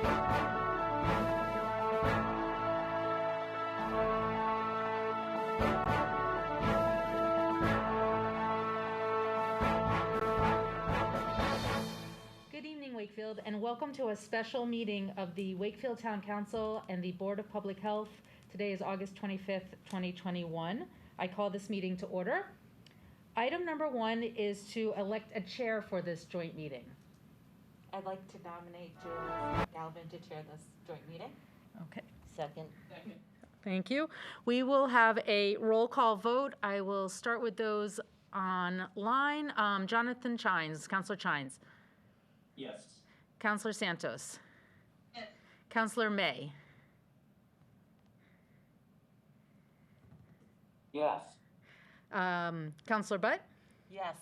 Good evening, Wakefield, and welcome to a special meeting of the Wakefield Town Council and the Board of Public Health. Today is August 25th, 2021. I call this meeting to order. Item number 1 is to elect a chair for this joint meeting. I'd like to nominate Julie Galvin to chair this joint meeting. Okay. Second. Thank you. We will have a roll call vote. I will start with those online. Jonathan Chines, Councilor Chines. Yes. Councilor Santos. Yes. Councilor May. Yes. Councilor Butt. Yes.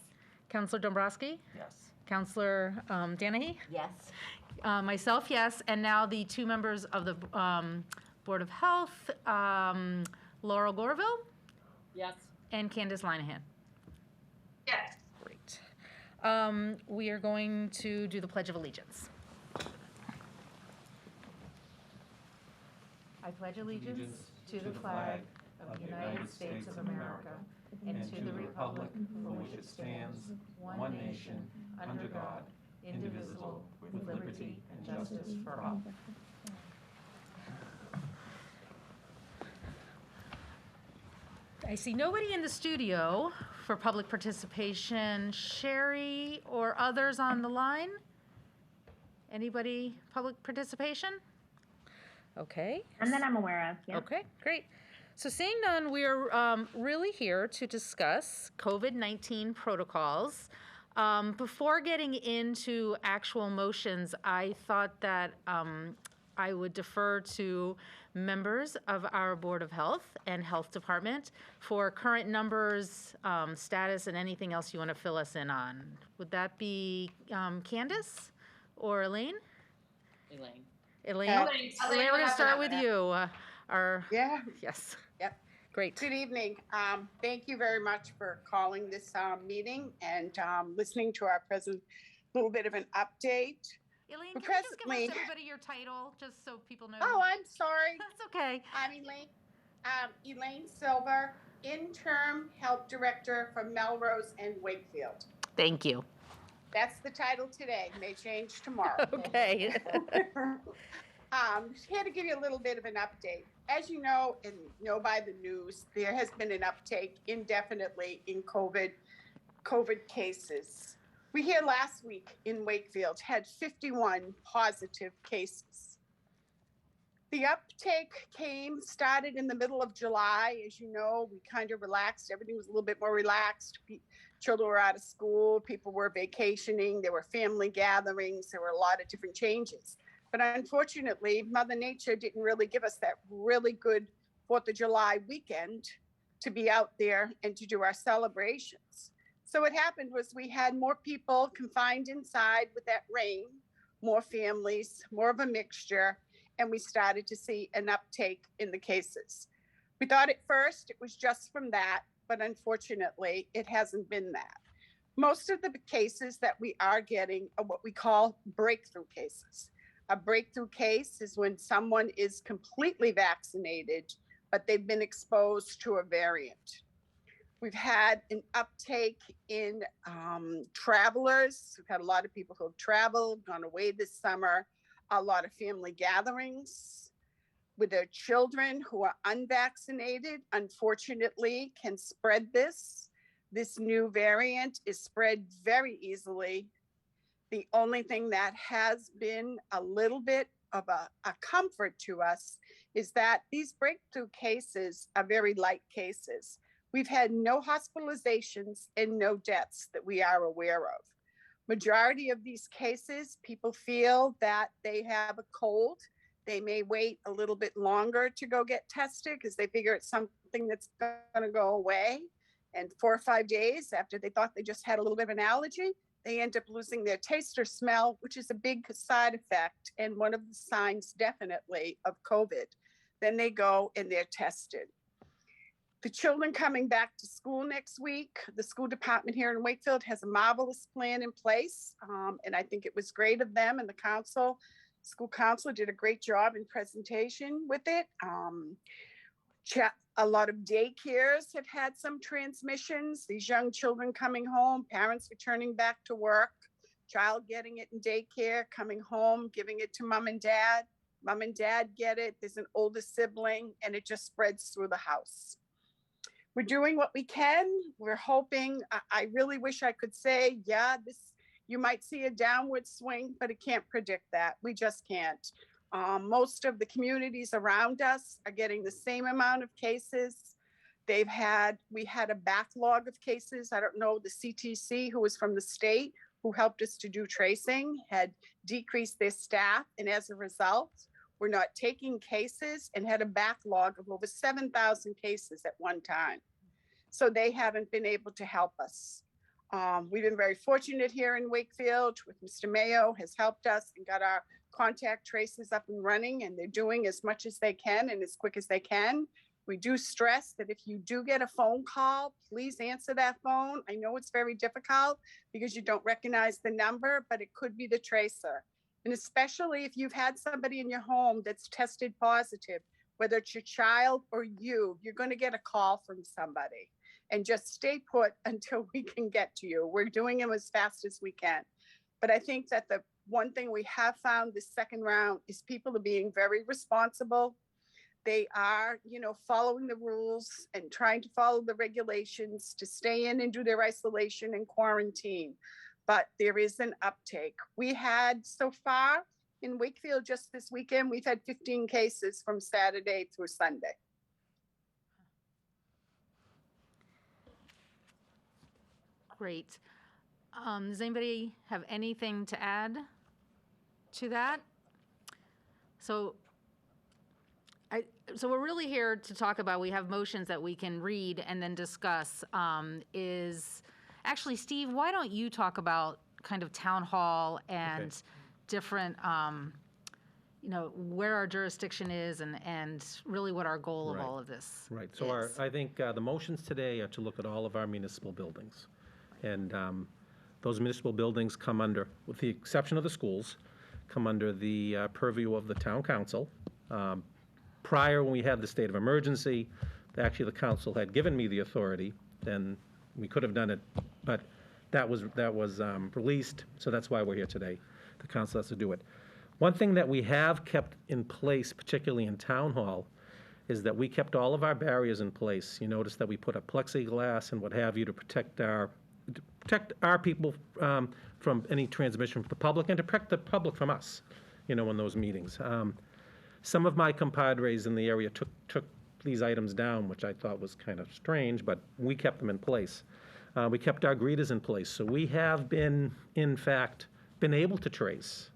Councilor Dombrowski. Yes. Councilor Danahy. Yes. Myself, yes. And now the 2 members of the Board of Health, Laurel Gorville Yes. and Candace Linehan. Yes. Great. We are going to do the Pledge of Allegiance. I pledge allegiance to the flag of the United States of America and to the republic for which it stands, one nation, under God, indivisible, with liberty and justice for all. I see nobody in the studio for public participation. Sherry or others on the line? Anybody public participation? Okay. And that I'm aware of, yeah. Okay, great. So seeing none, we are really here to discuss COVID-19 protocols. Before getting into actual motions, I thought that I would defer to members of our Board of Health and Health Department for current numbers, status, and anything else you want to fill us in on. Would that be Candace or Elaine? Elaine. Elaine, we're going to start with you. Yeah. Yes. Yep. Great. Good evening. Thank you very much for calling this meeting and listening to our present little bit of an update. Elaine, Well, can you just give us presently- everybody your title, just so people know? Oh, I'm sorry. That's okay. I'm Elaine Silver, Interim Health Director for Melrose and Wakefield. Thank you. That's the title today. May change tomorrow. Okay. Here to give you a little bit of an update. As you know, and know by the news, there has been an uptake indefinitely in COVID cases. We here last week in Wakefield had 51 positive cases. The uptake started in the middle of July. As you know, we kind of relaxed. Everything was a little bit more relaxed. Children were out of school. People were vacationing. There were family gatherings. There were a lot of different changes. But unfortunately, Mother Nature didn't really give us that really good 4th of July weekend to be out there and to do our celebrations. So what happened was we had more people confined inside with that rain, more families, more of a mixture, and we started to see an uptake in the cases. We thought at first it was just from that, but unfortunately, it hasn't been that. Most of the cases that we are getting are what we call breakthrough cases. A breakthrough case is when someone is completely vaccinated, but they've been exposed to a variant. We've had an uptake in travelers. We've had a lot of people who have traveled, gone away this summer, a lot of family gatherings with their children who are unvaccinated, unfortunately, can spread this. This new variant is spread very easily. The only thing that has been a little bit of a comfort to us is that these breakthrough cases are very light cases. We've had no hospitalizations and no deaths that we are aware of. Majority of these cases, people feel that they have a cold. They may wait a little bit longer to go get tested because they figure it's something that's going to go away. And 4 or 5 days after they thought they just had a little bit of an allergy, they end up losing their taste or smell, which is a big side effect and one of the signs definitely of COVID. Then they go and they're tested. The children coming back to school next week, the school department here in Wakefield has a marvelous plan in place. And I think it was great of them and the council School council did a great job in presentation with it. A lot of daycares have had some transmissions. These young children coming home, parents returning back to work, child getting it in daycare, coming home, giving it to mom and dad. Mom and dad get it. There's an older sibling, and it just spreads through the house. We're doing what we can. We're hoping. I really wish I could say, yeah, you might see a downward swing, but it can't predict that. We just can't. Most of the communities around us are getting the same amount of cases. We had a backlog of cases. I don't know, the CTC, who was from the state, who helped us to do tracing, had decreased their staff. And as a result, we're not taking cases and had a backlog of over 7,000 cases at one time. So they haven't been able to help us. We've been very fortunate here in Wakefield with Mr. Mayo has helped us and got our contact traces up and running, and they're doing as much as they can and as quick as they can. We do stress that if you do get a phone call, please answer that phone. I know it's very difficult because you don't recognize the number, but it could be the tracer. And especially if you've had somebody in your home that's tested positive, whether it's your child or you're going to get a call from somebody. And just stay put until we can get to you. We're doing them as fast as we can. But I think that the one thing we have found this second round is people are being very responsible. They are, following the rules and trying to follow the regulations to stay in and do their isolation and quarantine. But there is an uptake. We had so far in Wakefield just this weekend, we've had 15 cases from Saturday through Sunday. Great. Does anybody have anything to add to that? So we're really here to talk about, we have motions that we can read and then discuss. Actually, Steve, why don't you talk about kind of town hall and different, where our jurisdiction is and really what our goal of all of this Right. So is. I think the motions today are to look at all of our municipal buildings. And those municipal buildings come under, with the exception of the schools, come under the purview of the town council. Prior, when we had the state of emergency, actually the council had given me the authority, then we could have done it, but that was released, so that's why we're here today. The council has to do it. One thing that we have kept in place, particularly in town hall, is that we kept all of our barriers in place. You notice that we put up plexiglass and what have you to protect our people from any transmission from the public and to protect the public from us, in those meetings. Some of my compadres in the area took these items down, which I thought was kind of strange, but we kept them in place. We kept our greeters in place. So we have been, in fact, been able to trace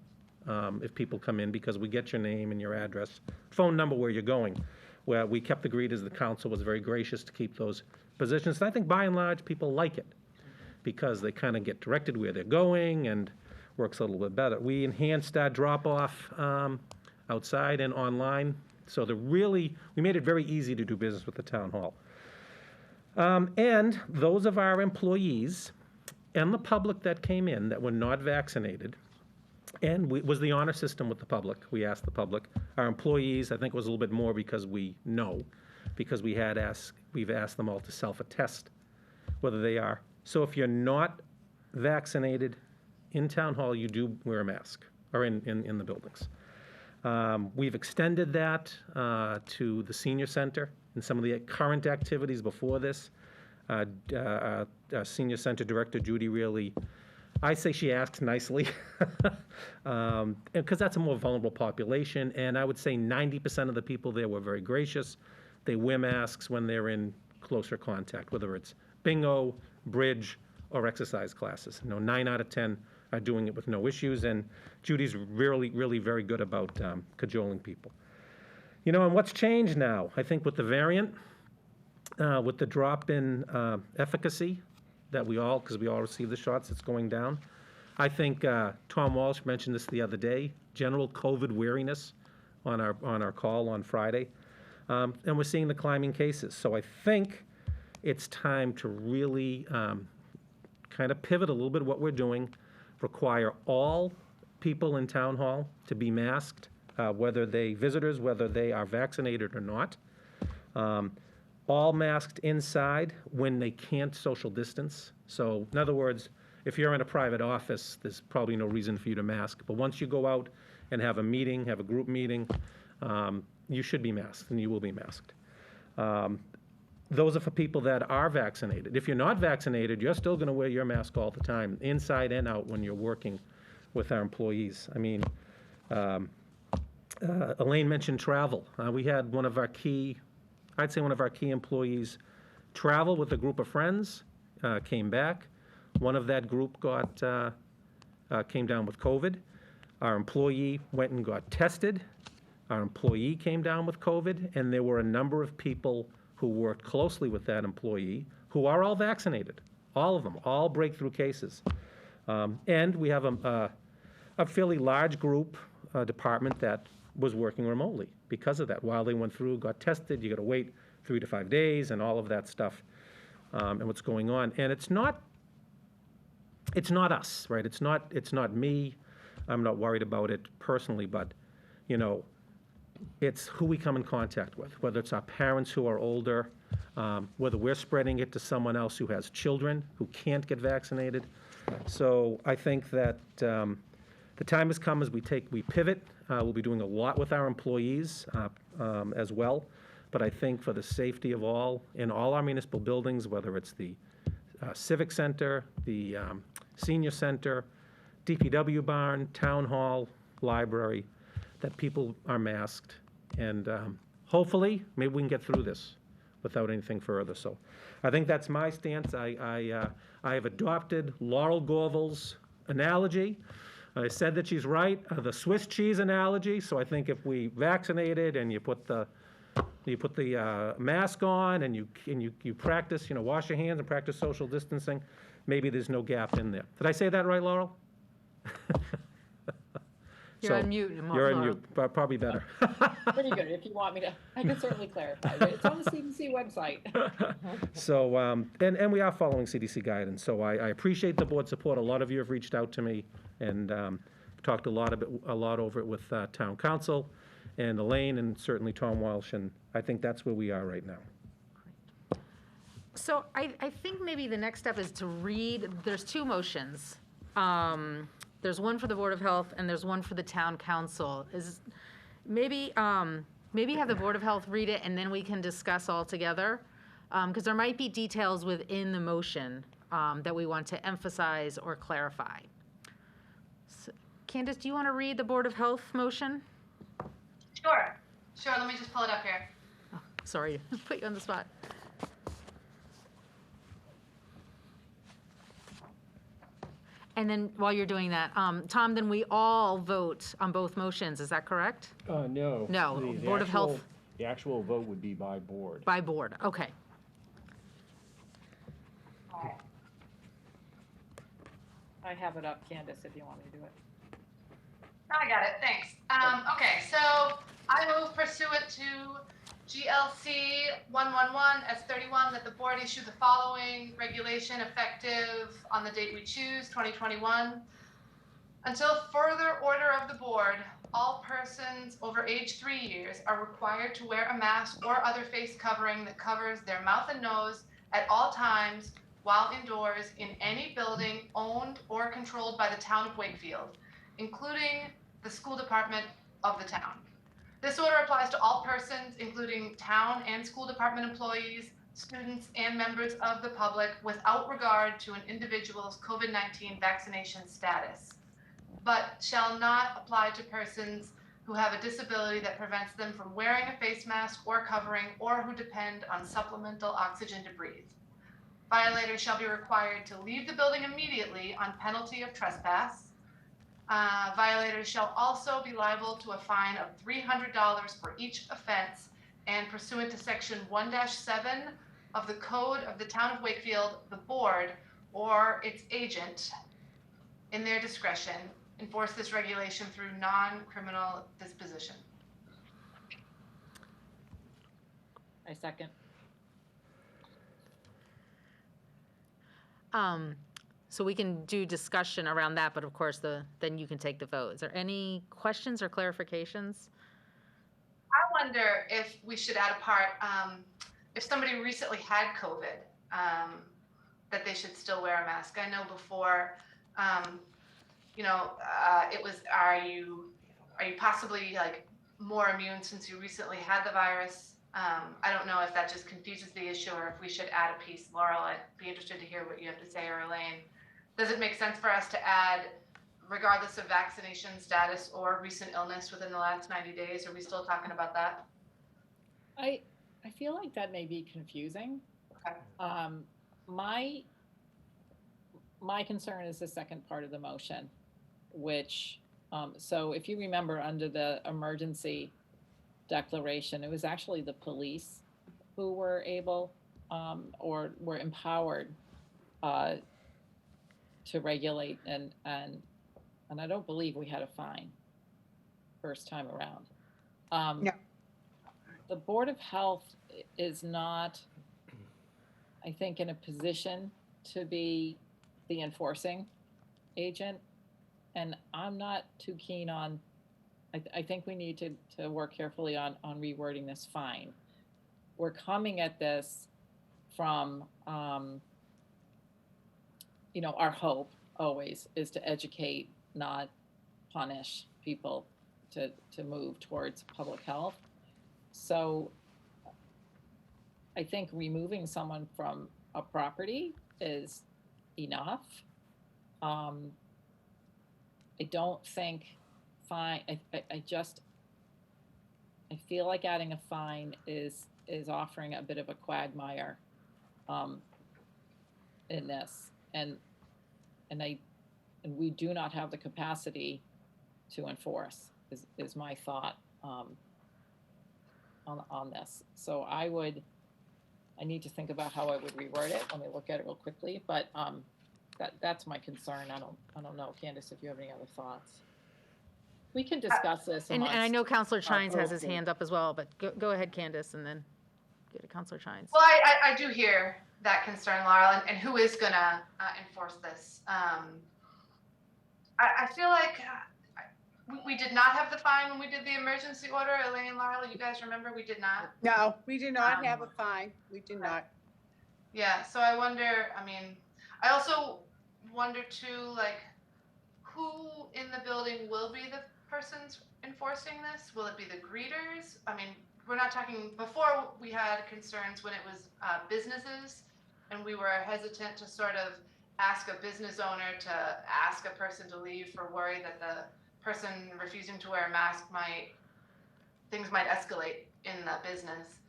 if people come in because we get your name and your address, phone number, where you're going. Where we kept the greeters, the council was very gracious to keep those positions. And I think by and large, people like it because they kind of get directed where they're going and works a little bit better. We enhanced our drop-off outside and online. So we made it very easy to do business with the town hall. And those of our employees and the public that came in that were not vaccinated, and was the honor system with the public. We asked the public. Our employees, I think it was a little bit more because we've asked them all to self-attest whether they are. So if you're not vaccinated in town hall, you do wear a mask, or in the buildings. We've extended that to the senior center and some of the current activities before this. Our senior center director, Judy, really, I say she asks nicely, because that's a more vulnerable population, and I would say 90% of the people there were very gracious. They wear masks when they're in closer contact, whether it's bingo, bridge, or exercise classes. 9 out of 10 are doing it with no issues, and Judy's really, really very good about cajoling people. And what's changed now? I think with the variant, with the drop in efficacy that because we all received the shots, it's going down. I think Tom Walsh mentioned this the other day, general COVID weariness on our call on Friday, and we're seeing the climbing cases. So I think it's time to really kind of pivot a little bit what we're doing, require all people in town hall to be masked, visitors, whether they are vaccinated or not. All masked inside when they can't social distance. So in other words, if you're in a private office, there's probably no reason for you to mask. But once you go out and have a meeting, have a group meeting, you should be masked, and you will be masked. Those are for people that are vaccinated. If you're not vaccinated, you're still going to wear your mask all the time, inside and out, when you're working with our employees. I mean, Elaine mentioned travel. We had one of our key employees travel with a group of friends, came back. One of that group came down with COVID. Our employee went and got tested. Our employee came down with COVID, and there were a number of people who worked closely with that employee who are all vaccinated, all of them, all breakthrough cases. And we have a fairly large group department that was working remotely because of that. While they went through, got tested, you got to wait 3 to 5 days and all of that stuff, and what's going on. And it's not us, right? It's not me. I'm not worried about it personally, but, you know, it's who we come in contact with, whether it's our parents who are older, whether we're spreading it to someone else who has children who can't get vaccinated. So I think that the time has come as we pivot. We'll be doing a lot with our employees as well. But I think for the safety of all, in all our municipal buildings, whether it's the Civic Center, the Senior Center, DPW barn, Town Hall, Library, that people are masked. And hopefully, maybe we can get through this without anything further. So I think that's my stance. I have adopted Laurel Gorville's analogy. I said that she's right, the Swiss cheese analogy. So I think if we vaccinated and you put the mask on and you practice, wash your hands and practice social distancing, maybe there's no gap in there. Did I say that right, Laurel? You're on mute. You're on mute, probably better. Pretty good, if you want me to. I can certainly clarify, but it's on the CDC website. So, and we are following CDC guidance, so I appreciate the board support. A lot of you have reached out to me, and talked a lot over it with town council and Elaine and certainly Tom Walsh, and I think that's where we are right now. So I think maybe the next step is to read, there's 2 motions. There's one for the Board of Health and there's one for the Town Council. Maybe have the Board of Health read it and then we can discuss all together. Because there might be details within the motion that we want to emphasize or clarify. So, Candace, do you want to read the Board of Health motion? Sure, let me just pull it up here. Oh, sorry, put you on the spot. And then while you're doing that, Tom, then we all vote on both motions, is that correct? No. No, The Board of Health. The actual vote would be by board. By board, okay. I have it up, Candace, if you want me to do it. I got it, thanks. Okay, so I move pursuant to GLC 111S31 that the board issue the following regulation effective on the date we choose, 2021. Until further order of the board, all persons over age 3 years are required to wear a mask or other face covering that covers their mouth and nose at all times while indoors in any building owned or controlled by the town of Wakefield, including the school department of the town. This order applies to all persons, including town and school department employees, students, and members of the public without regard to an individual's COVID-19 vaccination status, but shall not apply to persons who have a disability that prevents them from wearing a face mask or covering or who depend on supplemental oxygen to breathe. Violators shall be required to leave the building immediately on penalty of trespass. Violators shall also be liable to a fine of $300 for each offense, and pursuant to section 1-7 of the Code of the Town of Wakefield, the board or its agent, in their discretion, enforce this regulation through non-criminal disposition. I second. So we can do discussion around that, but of course, then you can take the vote. Is there any questions or clarifications? I wonder if we should add a part, if somebody recently had COVID, that they should still wear a mask. I know before, it was, are you possibly like more immune since you recently had the virus? I don't know if that just confuses the issue or if we should add a piece. Laurel, I'd be interested to hear what you have to say, or Elaine. Does it make sense for us to add, regardless of vaccination status or recent illness within the last 90 days? Are we still talking about that? I feel like that may be confusing. Okay. My concern is the second part of the motion, which, so if you remember under the emergency declaration, it was actually the police who were able, or were empowered, to regulate, and I don't believe we had a fine first time around. No. The Board of Health is not, I think, in a position to be the enforcing agent, and I'm not too keen on, I think we need to work carefully on rewording this fine. We're coming at this from, our hope always is to educate, not punish people to move towards public health. So I think removing someone from a property is enough. I don't think fine, I feel like adding a fine is offering a bit of a quagmire in this, and we do not have the capacity to enforce, is my thought on this. So I need to think about how I would reword it. Let me look at it real quickly, but that's my concern. I don't know, Candace, if you have any other thoughts. We can discuss this And I know Counselor Chines has his okay. hand up as well, but go ahead, Candace, and then go to Counselor Chines. Well, I do hear that concern, Laurel, and who is gonna enforce this? I feel like we did not have the fine when we did the emergency order. Elaine and Laurel, you guys remember we did not? No, we do not have a fine. We do not. Yeah, so I wonder, I also wonder too, like, who in the building will be the persons enforcing this? Will it be the greeters? We're not talking, before we had concerns when it was businesses, and we were hesitant to sort of ask a business owner to ask a person to leave for worry that the person refusing to wear a mask things might escalate in the business.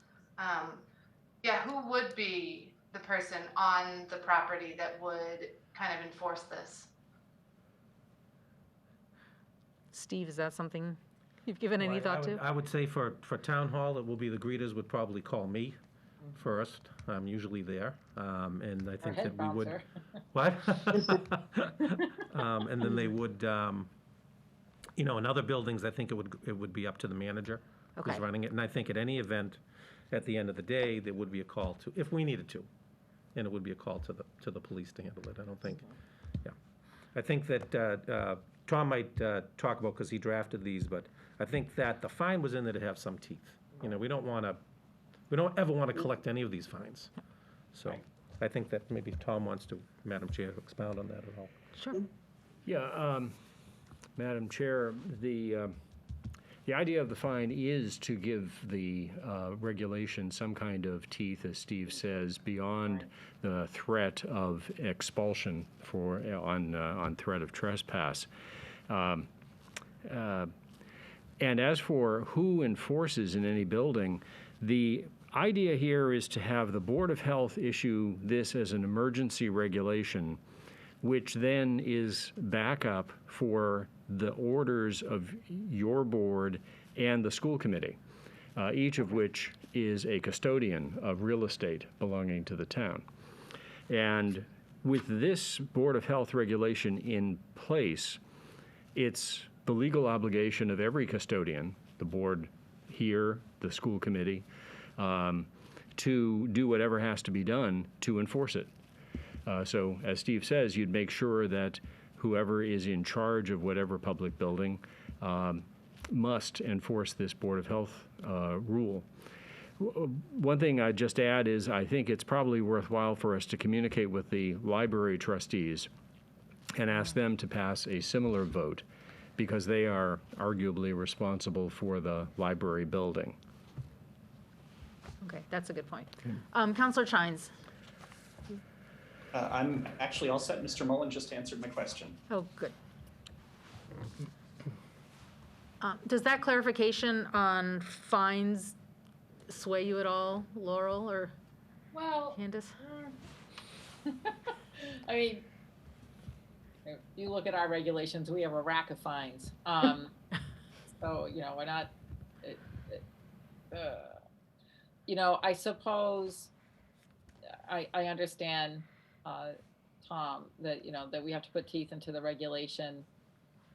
Who would be the person on the property that would kind of enforce this? Steve, is that something you've given any thought to? I would say for town hall, it will be the greeters would probably call me first. I'm usually there, and I think that we would. What? And then they would, in other buildings, I think it would be up to the manager who's Okay. running it. And I think at any event, at the end of the day, there would be a call to, if we needed to, and it would be a call to the police to handle it. I don't think, yeah. I think that Tom might talk about, because he drafted these, but I think that the fine was in there to have some teeth. We don't ever want to collect any of these fines. So I think that maybe Tom wants to, Madam Chair, expound on that at all. Sure. Yeah, Madam Chair, the idea of the fine is to give the regulation some kind of teeth, as Steve says, beyond the threat of expulsion on threat of trespass. And as for who enforces in any building, the idea here is to have the Board of Health issue this as an emergency regulation, which then is backup for the orders of your board and the school committee, each of which is a custodian of real estate belonging to the town. And with this Board of Health regulation in place, it's the legal obligation of every custodian, the board here, the school committee, to do whatever has to be done to enforce it. So as Steve says, you'd make sure that whoever is in charge of whatever public building must enforce this Board of Health rule. One thing I'd just add is I think it's probably worthwhile for us to communicate with the library trustees and ask them to pass a similar vote, because they are arguably responsible for the library building. Okay, that's a good point. Counselor Chines. I'm actually all set. Mr. Mullen just answered my question. Oh, good. Does that clarification on fines sway you at all, Laurel or Well, Candace? I mean, if you look at our regulations, we have a rack of fines. So, you know, we're not, you know, I suppose I understand, Tom, that, you know, that we have to put teeth into the regulation.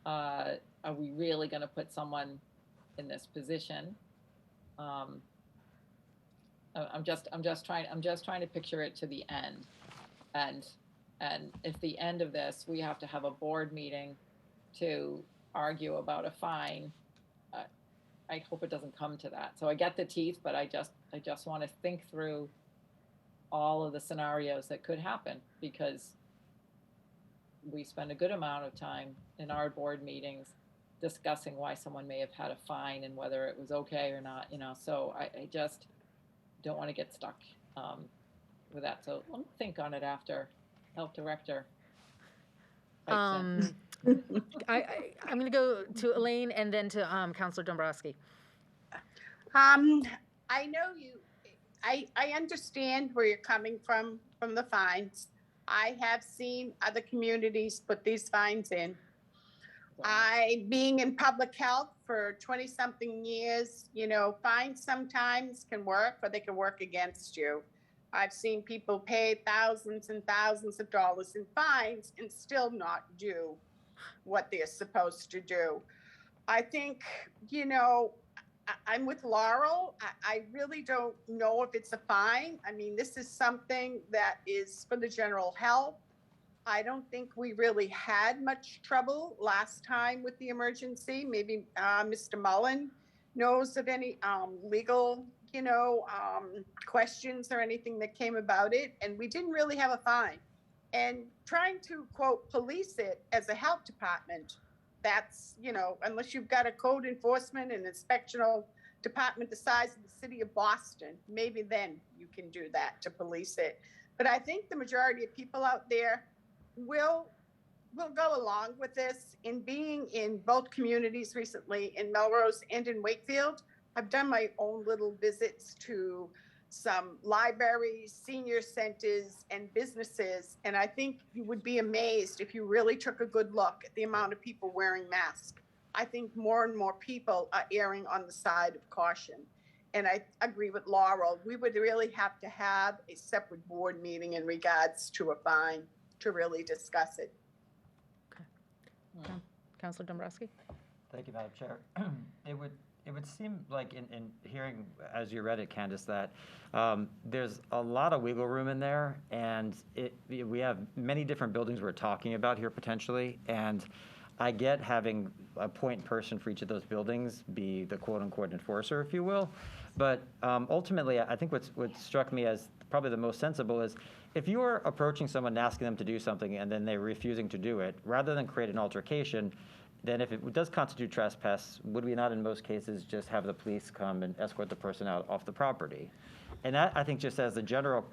Are we really going to put someone in this position? I'm just trying to picture it to the end, and if the end of this, we have to have a board meeting to argue about a fine. I hope it doesn't come to that. So I get the teeth, but I just want to think through all of the scenarios that could happen, because we spend a good amount of time in our board meetings discussing why someone may have had a fine and whether it was okay or not, you know. So I just don't want to get stuck with that. So let me think on it after Health Director. I'm going to go to Elaine and then to Counselor Dombrowski. I know you, I understand where you're coming from the fines. I have seen other communities put these fines in. Being in public health for 20-something years, you know, fines sometimes can work or they can work against you. I've seen people pay thousands and thousands of dollars in fines and still not do what they're supposed to do. I think, you know, I'm with Laurel. I really don't know if it's a fine. I mean, this is something that is for the general health. I don't think we really had much trouble last time with the emergency. Maybe Mr. Mullen knows of any legal, you know, questions or anything that came about it. And we didn't really have a fine. And trying to, quote, police it as a health department, that's, you know, unless you've got a code enforcement and inspectional department the size of the city of Boston, maybe then you can do that to police it. But I think the majority of people out there will go along with this. In being in both communities recently, in Melrose and in Wakefield, I've done my own little visits to some libraries, senior centers, and businesses. And I think you would be amazed if you really took a good look at the amount of people wearing masks. I think more and more people are erring on the side of caution. And I agree with Laurel. We would really have to have a separate board meeting in regards to a fine to really discuss it. Counselor Dombrowski? Thank you, Madam Chair. It would seem like in hearing, as you read it, Candace, that there's a lot of wiggle room in there, and we have many different buildings we're talking about here potentially, and I get having a point person for each of those buildings be the quote-unquote enforcer, if you will, but ultimately, I think what struck me as probably the most sensible is if you are approaching someone and asking them to do something and then they're refusing to do it, rather than create an altercation, then if it does constitute trespass, would we not in most cases just have the police come and escort the person out off the property? And that, I think, just as a general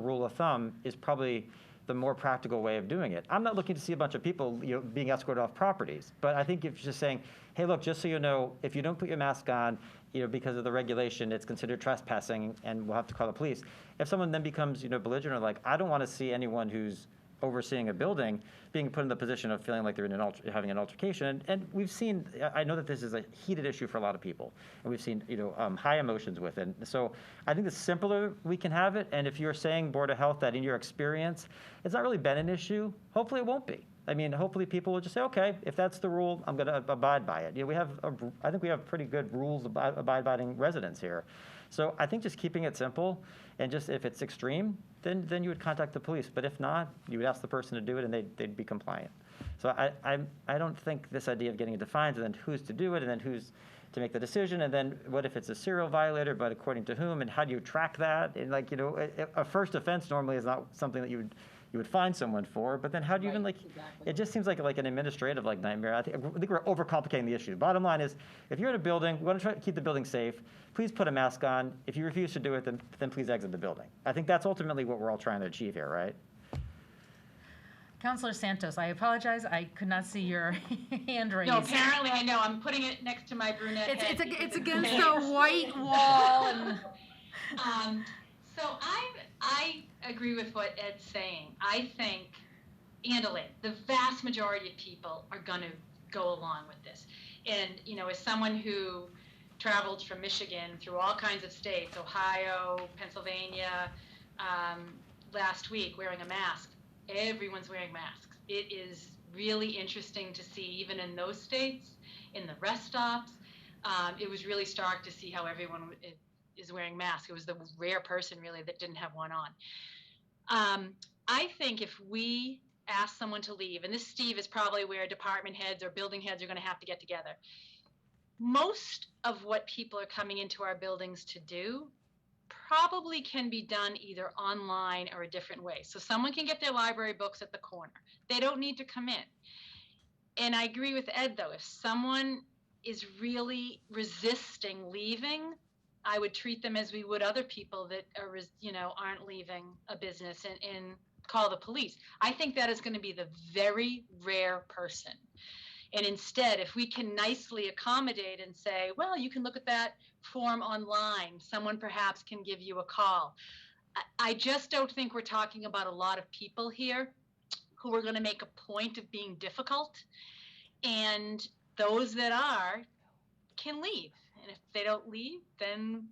rule of thumb, is probably the more practical way of doing it. I'm not looking to see a bunch of people, you know, being escorted off properties, but I think if you're just saying, hey, look, just so you know, if you don't put your mask on, you know, because of the regulation, it's considered trespassing, and we'll have to call the police. If someone then becomes, you know, belligerent, like, I don't want to see anyone who's overseeing a building being put in the position of feeling like they're having an altercation. And we've seen, I know that this is a heated issue for a lot of people, and we've seen, you know, high emotions with it. So I think the simpler we can have it, and if you're saying, Board of Health, that in your experience, it's not really been an issue, hopefully it won't be. I mean, hopefully people will just say, okay, if that's the rule, I'm going to abide by it. I think we have pretty good rules about abiding residents here. So I think just keeping it simple, and just if it's extreme, then you would contact the police. But if not, you would ask the person to do it, and they'd be compliant. So I don't think this idea of getting it defined, and then who's to do it, and then who's to make the decision, and then what if it's a serial violator, but according to whom, and how do you track that? And like, a first offense normally is not something that you would find someone for, but then how do you even Exactly. it just seems like an administrative nightmare. I think we're overcomplicating the issue. The bottom line is, if you're in a building, we want to try to keep the building safe, please put a mask on. If you refuse to do it, then please exit the building. I think that's ultimately what we're all trying to achieve here, right? Counselor Santos, I apologize, I could not see your hand raised. No, apparently I know. I'm putting it next to my brunette head. It's against the white wall and. So I agree with what Ed's saying. I think, the vast majority of people are going to go along with this. And, as someone who traveled from Michigan through all kinds of states, Ohio, Pennsylvania, last week wearing a mask, everyone's wearing masks. It is really interesting to see, even in those states, in the rest stops, it was really stark to see how everyone is wearing masks. It was the rare person really that didn't have one on. I think if we ask someone to leave, and this, Steve, is probably where department heads or building heads are going to have to get together. Most of what people are coming into our buildings to do probably can be done either online or a different way. So someone can get their library books at the corner. They don't need to come in. And I agree with Ed, though. If someone is really resisting leaving, I would treat them as we would other people that are, aren't leaving a business and call the police. I think that is going to be the very rare person. And instead, if we can nicely accommodate and say, well, you can look at that form online, someone perhaps can give you a call. I just don't think we're talking about a lot of people here who are going to make a point of being difficult. And those that are can leave. And if they don't leave, then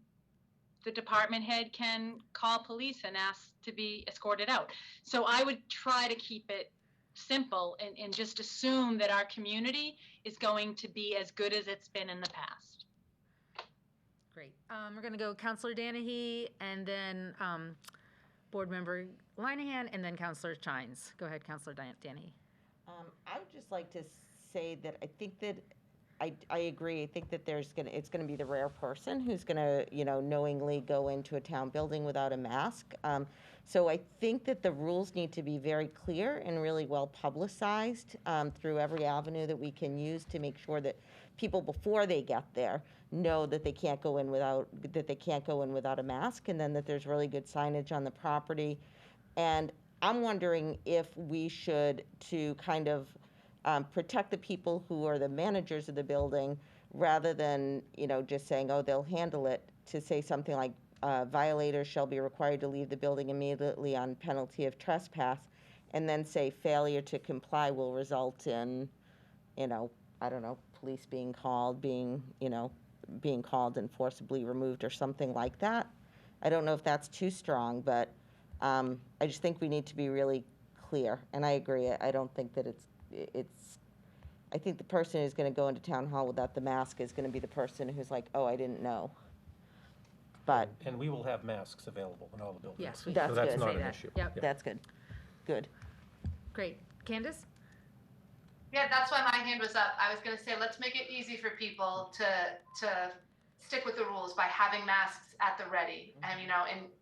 the department head can call police and ask to be escorted out. So I would try to keep it simple and just assume that our community is going to be as good as it's been in the past. Great. We're going to go Counselor Danahy, and then Board Member Linehan, and then Counselor Chines. Go ahead, Counselor Danahy. I would just like to say that I think that I agree. I think that it's gonna be the rare person who's gonna, knowingly go into a town building without a mask. So I think that the rules need to be very clear and really well publicized through every avenue that we can use to make sure that people before they get there know that they can't go in without a mask, and then that there's really good signage on the property. And I'm wondering if we should, to kind of protect the people who are the managers of the building, rather than, just saying, oh, they'll handle it, to say something like, violators shall be required to leave the building immediately on penalty of trespass, and then say failure to comply will result in, I don't know, police being called, being called and forcibly removed or something like that. I don't know if that's too strong, but I just think we need to be really clear. And I agree. I don't think that I think the person who's going to go into town hall without the mask is going to be the person who's like, oh, I didn't know. But And we will have masks available in all the buildings. Yes, we That's So that's good. not Say an that. issue. Yep. that's good. Good. Great. Candace? Yeah, that's why my hand was up. I was gonna say, let's make it easy for people to stick with the rules by having masks at the ready. And,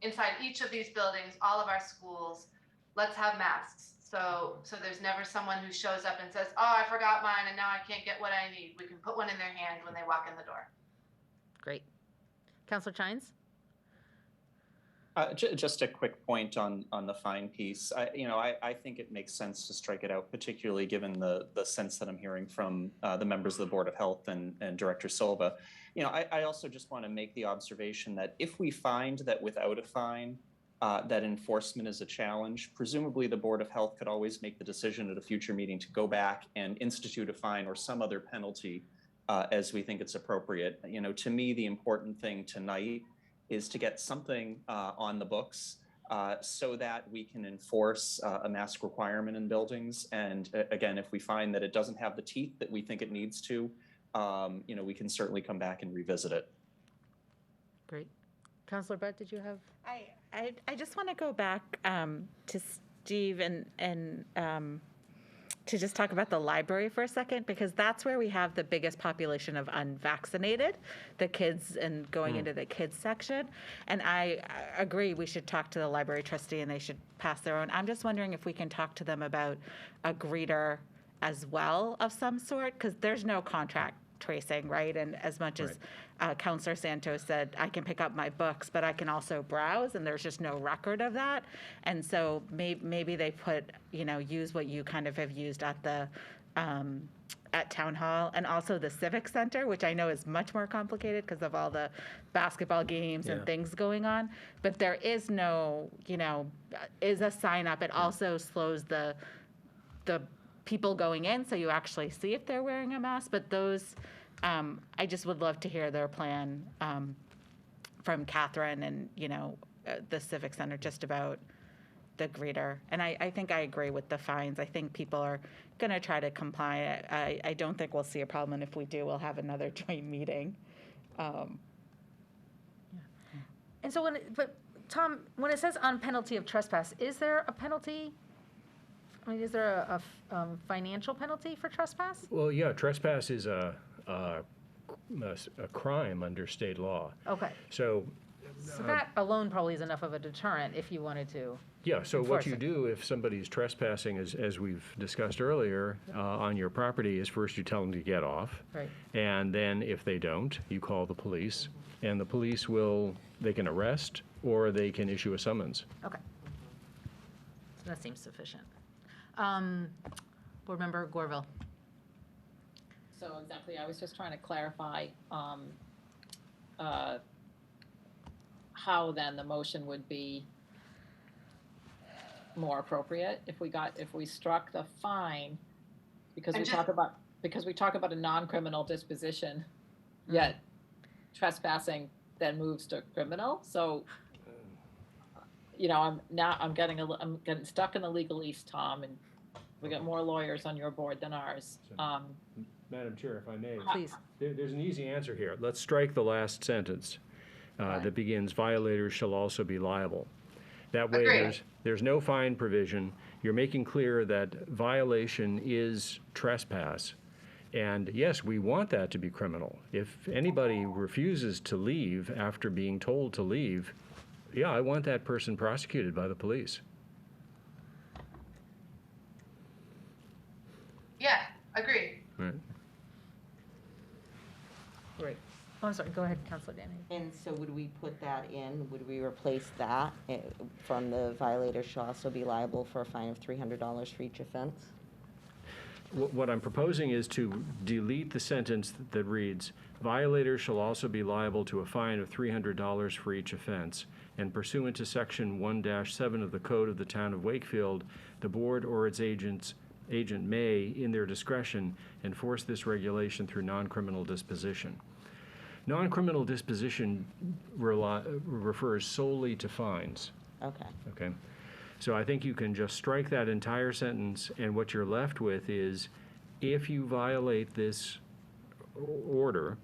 inside each of these buildings, all of our schools, let's have masks. So there's never someone who shows up and says, oh, I forgot mine and now I can't get what I need. We can put one in their hand when they walk in the door. Great. Counselor Chines? Just a quick point on the fine piece. I think it makes sense to strike it out, particularly given the sense that I'm hearing from the members of the Board of Health and Director Silva. I also just want to make the observation that if we find that without a fine, that enforcement is a challenge, presumably the Board of Health could always make the decision at a future meeting to go back and institute a fine or some other penalty as we think it's appropriate. To me, the important thing tonight is to get something on the books so that we can enforce a mask requirement in buildings. And again, if we find that it doesn't have the teeth that we think it needs to, we can certainly come back and revisit it. Great. Counselor Brett, did you have? I just want to go back to Steve and to just talk about the library for a second, because that's where we have the biggest population of unvaccinated, the kids and going into the kids section. And I agree we should talk to the library trustee and they should pass their own. I'm just wondering if we can talk to them about a greeter as well of some sort, because there's no contract tracing, right? And as much as Counselor Santos said, I can pick up my books, but I can also browse, and there's just no record of that. And so maybe they put, use what you kind of have used at the at Town Hall, and also the Civic Center, which I know is much more complicated because of all the basketball games and things going on. But there is no, is a sign up. It also slows the people going in, so you actually see if they're wearing a mask. But those, I just would love to hear their plan from Catherine and, the Civic Center just about the greeter. And I think I agree with the fines. I think people are going to try to comply. I don't think we'll see a problem, and if we do, we'll have another joint meeting. And so Tom, when it says on penalty of trespass, is there a penalty? I mean, is there a financial penalty for trespass? Well, yeah, trespass is a crime under state law. Okay. So that alone probably is enough of a deterrent if you wanted to. yeah, so what enforce you it. do if somebody's trespassing, as we've discussed earlier, on your property, is first you tell them to get off. Right. And then if they don't, you call the police, and the police they can arrest or they can issue a summons. Okay. So that seems sufficient. Board Member Gorville. So exactly, I was just trying to clarify how then the motion would be more appropriate if we struck the fine, because And we just- talk about a non-criminal disposition, yet trespassing then moves to criminal. So, I'm getting stuck in the legalese, Tom, and we got more lawyers on your board than ours. Madam Chair, if I may. Please. There's an easy answer here. Let's strike the last sentence that begins, violators shall also be liable. That way, Agreed. there's no fine provision. You're making clear that violation is trespass. And yes, we want that to be criminal. If anybody refuses to leave after being told to leave, yeah, I want that person prosecuted by the police. Yeah, agreed. Right. Great. Oh, I'm sorry. Go ahead, Councilor Danny. And so would we put that in, would we replace that from the violator shall also be liable for a fine of $300 for each offense? What I'm proposing is to delete the sentence that reads, violators shall also be liable to a fine of $300 for each offense, and pursuant to Section 1-7 of the Code of the Town of Wakefield, the board or its agent may, in their discretion, enforce this regulation through non-criminal disposition. Non-criminal disposition refers solely to fines. Okay. So I think you can just strike that entire sentence, and what you're left with is, if you violate this order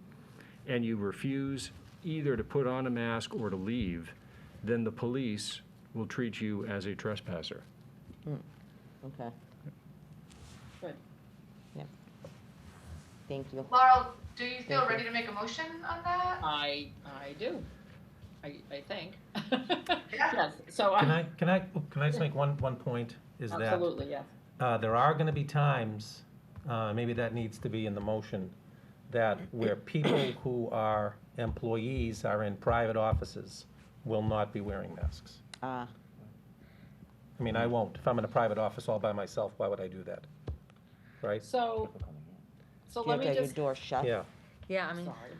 and you refuse either to put on a mask or to leave, then the police will treat you as a trespasser. Okay. Good. Yeah. Thank you. Laurel, do you feel ready to make a motion on that? I do. I think. Yeah. Yes, so Can I just make one point? Is that absolutely, yes. there are going to be times, maybe that needs to be in the motion, that where people who are employees are in private offices will not be wearing masks. I mean, I won't. If I'm in a private office all by myself, why would I do that? Right? So You let have to me have your just, door shut? Yeah, Yeah, I mean, sorry,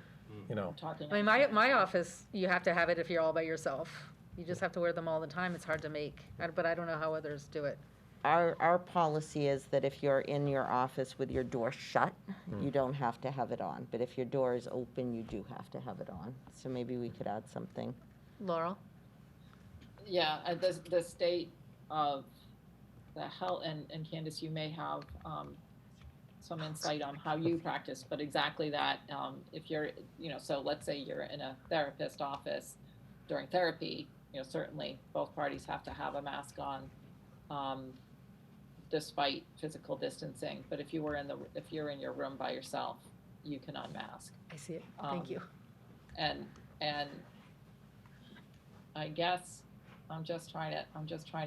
you know. I'm talking. I mean, my office, you have to have it if you're all by yourself. You just have to wear them all the time. It's hard to make, but I don't know how others do it. Our policy is that if you're in your office with your door shut, you don't have to have it on. But if your door is open, you do have to have it on. So maybe we could add something. Laurel? Yeah, the state of the health, and Candace, you may have some insight on how you practice, but exactly that, if you're, so let's say you're in a therapist office during therapy, certainly both parties have to have a mask on, despite physical distancing, but if you're in your room by yourself, you can unmask. I see it. Thank you. And I guess I'm just trying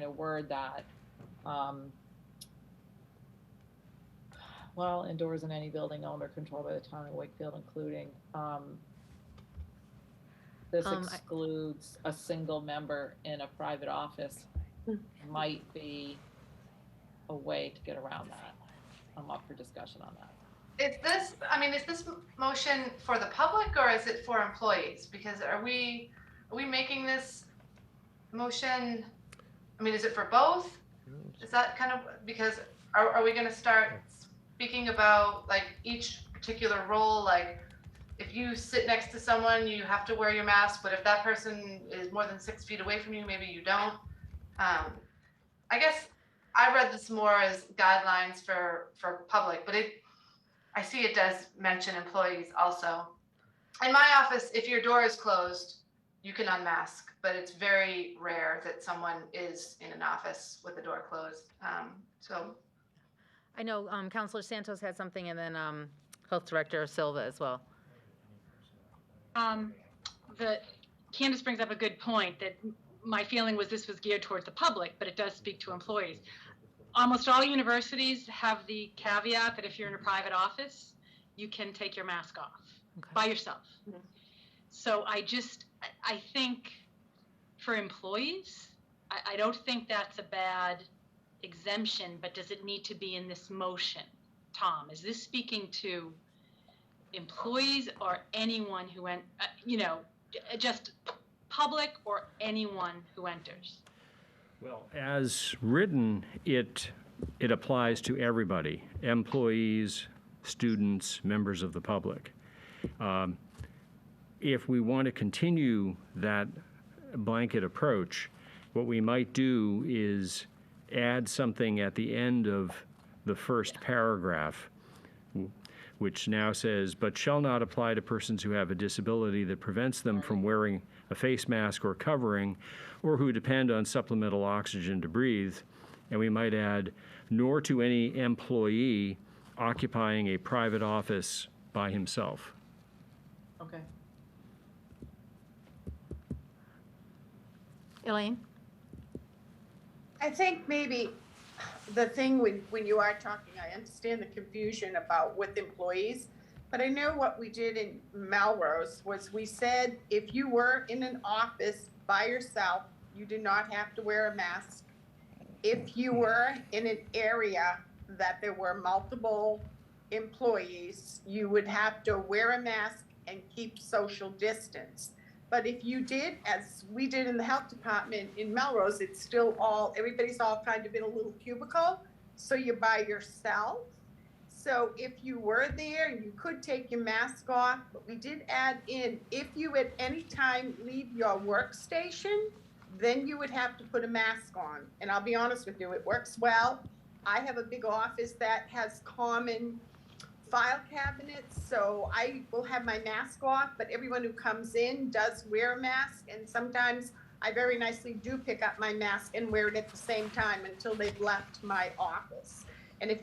to word that, well, indoors in any building owned or controlled by the town of Wakefield, including, this excludes a single member in a private office, might be a way to get around that. I'm up for discussion on that. Is this motion for the public or is it for employees? Because are we making this motion, is it for both? Is that kind of, because are we gonna start speaking about like each particular role? Like if you sit next to someone, you have to wear your mask, but if that person is more than 6 feet away from you, maybe you don't. I guess I read this more as guidelines for public, but I see it does mention employees also. In my office, if your door is closed, you can unmask, but it's very rare that someone is in an office with the door closed. So I know Councilor Santos had something, and then Health Director Silva as well. Candace brings up a good point that my feeling was this was geared towards the public, but it does speak to employees. Almost all universities have the caveat that if you're in a private office, you can take your mask off by yourself. Mm-hmm. So I think for employees, I don't think that's a bad exemption, but does it need to be in this motion? Tom, is this speaking to employees or anyone who just public or anyone who enters? Well, as written, it applies to everybody, employees, students, members of the public. If we want to continue that blanket approach, what we might do is add something at the end of the first paragraph, which now says, but shall not apply to persons who have a disability that prevents them from wearing a face mask or covering, or who depend on supplemental oxygen to breathe. And we might add, nor to any employee occupying a private office by himself. Okay. Elaine? I think maybe the thing when you are talking, I understand the confusion about with employees, but I know what we did in Melrose was we said if you were in an office by yourself, you did not have to wear a mask. If you were in an area that there were multiple employees, you would have to wear a mask and keep social distance. But if you did, as we did in the health department in Melrose, it's still everybody's all kind of in a little cubicle, so you're by yourself. So if you were there, you could take your mask off, but we did add in, if you at any time leave your workstation, then you would have to put a mask on. And I'll be honest with you, it works well. I have a big office that has common file cabinets, so I will have my mask off, but everyone who comes in does wear a mask, and sometimes I very nicely do pick up my mask and wear it at the same time until they've left my office. And if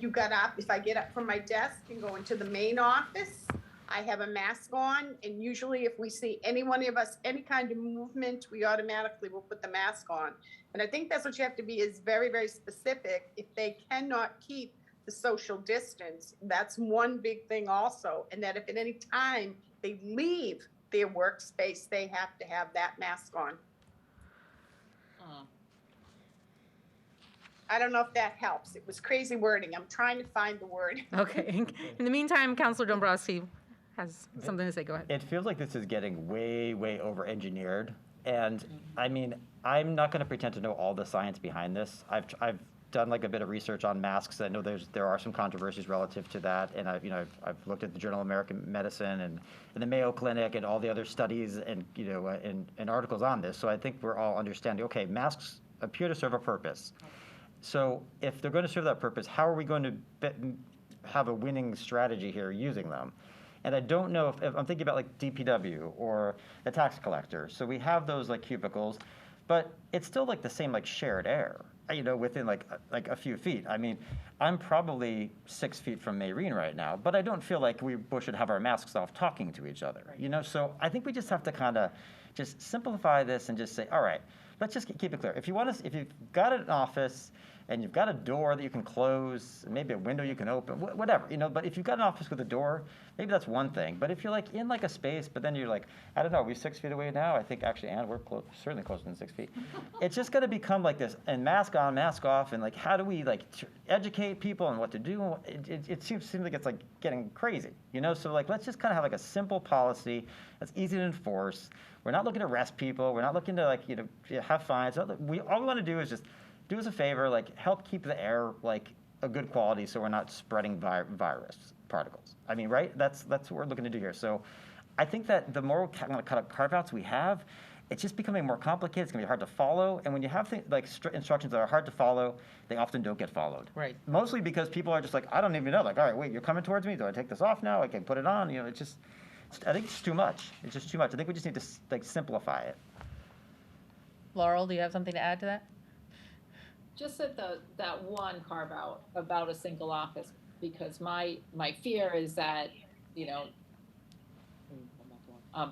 I get up from my desk and go into the main office, I have a mask on, and usually if we see any one of us, any kind of movement, we automatically will put the mask on. And I think that's what you have to be, is very, very specific. If they cannot keep the social distance, that's one big thing also. And that if at any time they leave their workspace, they have to have that mask on. I don't know if that helps. It was crazy wording. I'm trying to find the word. Okay. In the meantime, Councilor Dombrowski has something to say. Go ahead. It feels like this is getting way, way over-engineered. And I'm not going to pretend to know all the science behind this. I've done like a bit of research on masks. I know there are some controversies relative to that, and I've looked at the Journal of American Medicine and the Mayo Clinic and all the other studies and and articles on this. So I think we're all understanding. Okay, masks appear to serve a purpose. So if they're going to serve that purpose, how are we going to have a winning strategy here using them? And I don't know if I'm thinking about like DPW or the tax collector. So we have those like cubicles, but it's still like the same like shared air, within like a few feet. I mean, I'm probably 6 feet from Mayreen right now, but I don't feel like we should have our masks off talking to each other, So I think we just have to kind of just simplify this and just say, all right, let's just keep it clear. If you've got an office and you've got a door that you can close, maybe a window you can open, whatever, but if you've got an office with a door, maybe that's one thing. But if you're like in like a space, but then you're like, I don't know, are we 6 feet away now? I think actually, Ann, we're certainly closer than 6 feet. It's just going to become like this, and mask on, mask off, and like, how do we like educate people on what to do? It seems like it's like getting crazy, So like, let's just kind of have like a simple policy that's easy to enforce. We're not looking to arrest people. We're not looking to like, have fines. All we want to do is just do us a favor, like help keep the air like a good quality so we're not spreading virus particles. I mean, right? That's what we're looking to do here. So I think that the more carve-outs we have, it's just becoming more complicated. It's going to be hard to follow. And when you have things like instructions that are hard to follow, they often don't get followed. Right. Mostly because people are just like, I don't even know. Like, all right, wait, you're coming towards me. Do I take this off now? I can put it on. I think it's too much. It's just too much. I think we just need to like simplify it. Laurel, do you have something to add to that? Just that one carve out about a single office, because my fear is that,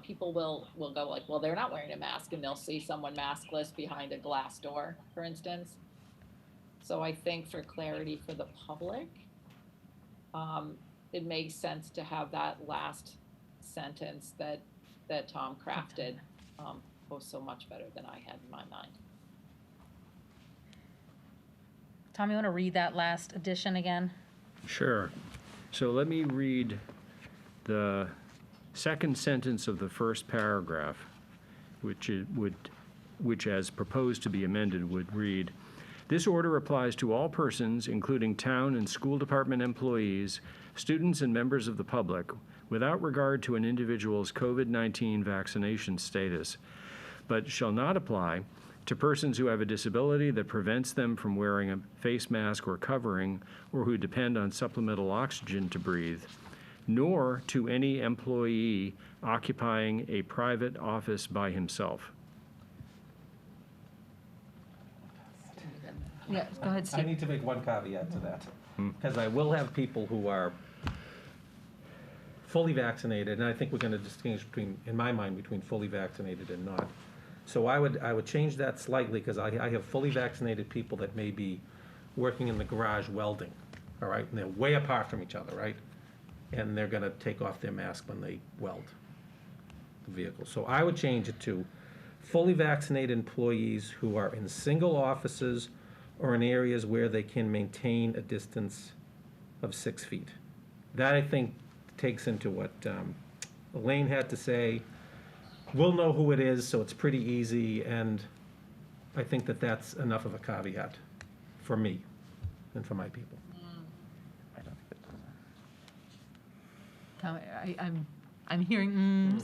people will go like, well, they're not wearing a mask, and they'll see someone maskless behind a glass door, for instance. So I think for clarity for the public, it makes sense to have that last sentence that Tom crafted was so much better than I had in my mind. Tom, you want to read that last addition again? Sure. So let me read the second sentence of the first paragraph, which as proposed to be amended would read, "This order applies to all persons, including town and school department employees, students and members of the public, without regard to an individual's COVID-19 vaccination status, but shall not apply to persons who have a disability that prevents them from wearing a face mask or covering, or who depend on supplemental oxygen to breathe, nor to any employee occupying a private office by himself." Yeah, go ahead, I Steve. need to make one caveat to that, because I will have people who are fully vaccinated, and I think we're going to distinguish in my mind, between fully vaccinated and not. So I would change that slightly, because I have fully vaccinated people that may be working in the garage welding, all right? And they're way apart from each other, right? And they're going to take off their mask when they weld the vehicle. So I would change it to fully vaccinated employees who are in single offices or in areas where they can maintain a distance of 6 feet. That, I think, takes into what Elaine had to say. We'll know who it is, so it's pretty easy, and I think that that's enough of a caveat for me and for my people. Tom, I'm hearing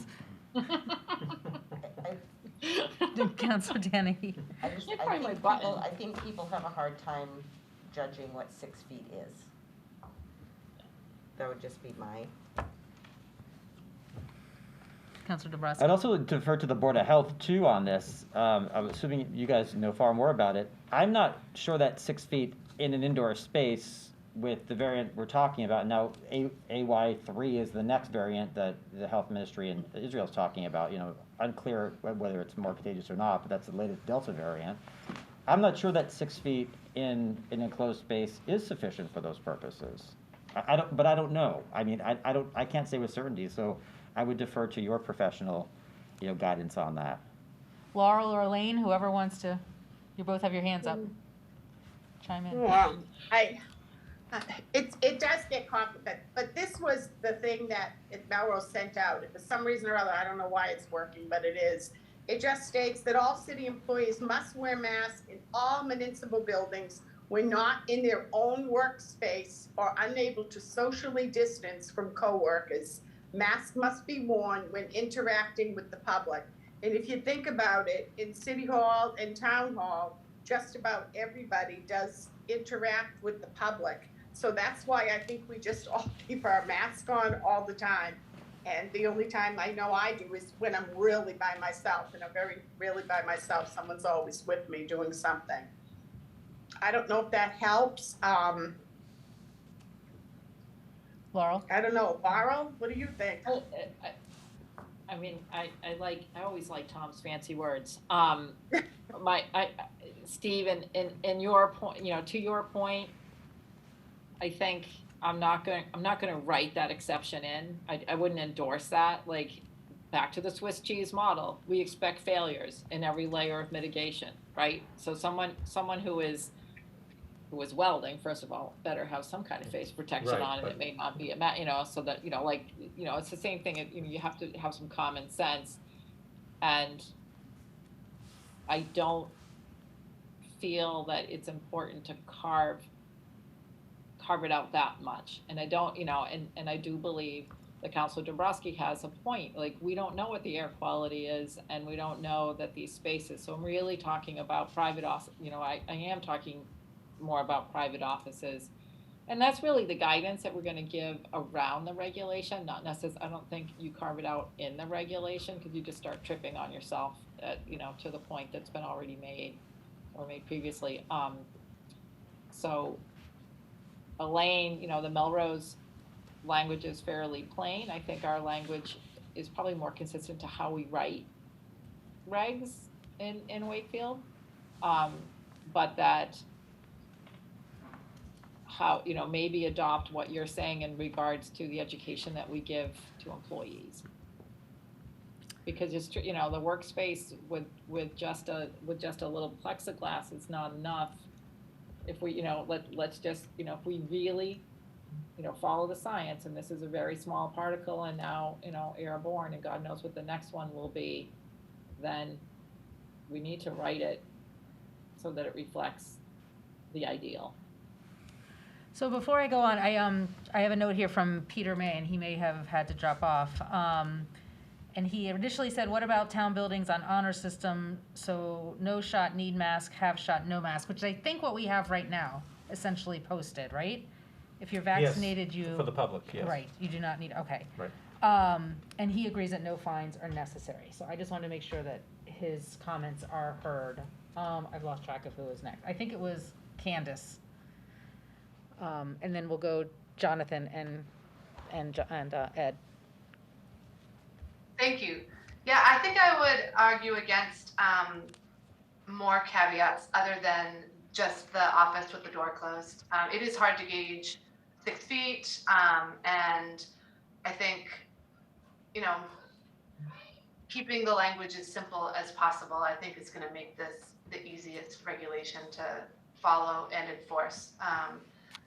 Councilor Dennehy. I think people have a hard time judging what 6 feet is. That would just be my. Councilor DeBrusque. I'd also defer to the Board of Health too on this. I'm assuming you guys know far more about it. I'm not sure that 6 feet in an indoor space with the variant we're talking about now, AY3 is the next variant that the health ministry in Israel is talking about. Unclear whether it's more contagious or not, but that's the latest Delta variant. I'm not sure that 6 feet in an enclosed space is sufficient for those purposes. I don't know. I mean, I can't say with certainty. So I would defer to your professional, guidance on that. Laurel or Elaine, whoever wants to, you both have your hands up. Chime in. Well, it does get complicated, but this was the thing that Melrose sent out. For some reason or other, I don't know why it's working, but it is. It just states that all city employees must wear masks in all municipal buildings when not in their own workspace or unable to socially distance from coworkers, masks must be worn when interacting with the public. And if you think about it, in City Hall and Town Hall, just about everybody does interact with the public. So that's why I think we just all keep our mask on all the time. And the only time I know I do is when I'm really by myself, and I'm really by myself. Someone's always with me doing something. I don't know if that helps. Laurel? I don't know. Laurel, what do you think? Well, I mean, I always like Tom's fancy words. Steve, and your point, to your point, I think I'm not going to write that exception in. I wouldn't endorse that. Like, back to the Swiss cheese model, we expect failures in every layer of mitigation, right? So someone who is welding, first of all, better have some kind of face protection Right, on, and but- it may not be so that, it's the same thing. You have to have some common sense. And I don't feel that it's important to carve it out that much. And I don't, and I do believe that Councilor Dombrowski has a point. Like, we don't know what the air quality is, and we don't know that these spaces. So I'm really talking about private office. I am talking more about private offices. And that's really the guidance that we're going to give around the regulation, not necessarily, I don't think you carve it out in the regulation, because you just start tripping on yourself to the point that's been already made or made previously. So Elaine, the Melrose language is fairly plain. I think our language is probably more consistent to how we write regs in Wakefield. But that how, maybe adopt what you're saying in regards to the education that we give to employees. Because it's true, the workspace with just a little plexiglass is not enough. If we, let's just, if we really, follow the science, and this is a very small particle, and now, airborne, and God knows what the next one will be, then we need to write it so that it reflects the ideal. So before I go on, I have a note here from Peter May, and he may have had to drop off. And he initially said, what about town buildings on honor system? So no shot, need mask, have shot, no mask, which I think what we have right now, essentially posted, right? If you're vaccinated, For the public, yes. Right, you do not need, okay. Right. And he agrees that no fines are necessary. So I just wanted to make sure that his comments are heard. I've lost track of who was next. I think it was Candace. And then we'll go Jonathan and Ed. Thank you. Yeah, I think I would argue against more caveats other than just the office with the door closed. It is hard to gauge 6 feet, and I think, keeping the language as simple as possible, I think is going to make this the easiest regulation to follow and enforce.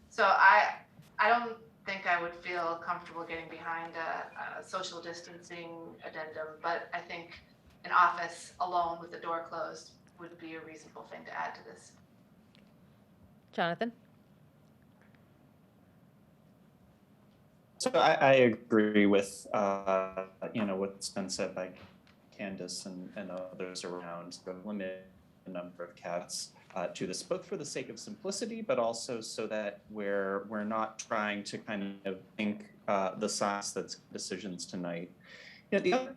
So I don't think I would feel comfortable getting behind a social distancing addendum, but I think an office alone with the door closed would be a reasonable thing to add to this. Jonathan? So I agree with, what's been said by Candace and others around to limit the number of cats to this, both for the sake of simplicity, but also so that we're not trying to kind of think the science that's decisions tonight. The other